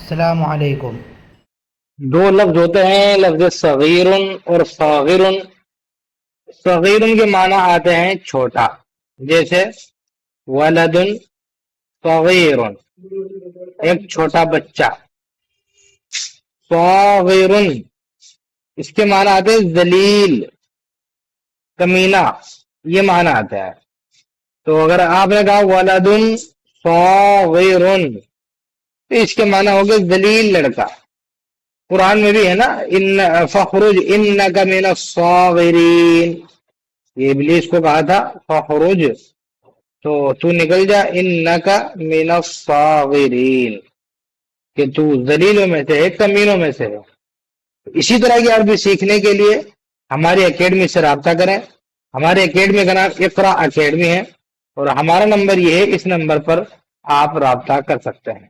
अस्सलामु अलैकुम। दो लफ्ज होते हैं, लफ्ज सगीरुन और सागिरुन। सगीरुन के माना आते हैं छोटा, जैसे वलदुन सगीरुन, एक छोटा बच्चा। सागिरुन इसके माना आते हैं जलील, कमीना, ये माना आता है। तो अगर आपने कहा वलदुन सागिरुन तो इसके माना हो गया जलील लड़का। कुरान में भी है ना, इन फखरुज इन्नका मिन सागिरीन, ये इब्लीस को कहा था फखरुज, तो तू निकल जा इन्नका मिन सागिरीन, कि तू जलीलों में से है, कमीनों में से है। इसी तरह की अरबी सीखने के लिए हमारी एकेडमी से राब्ता करें। हमारे एकेडमी का नाम इकरा एकेडमी है और हमारा नंबर ये है, इस नंबर पर आप राब्ता कर सकते हैं।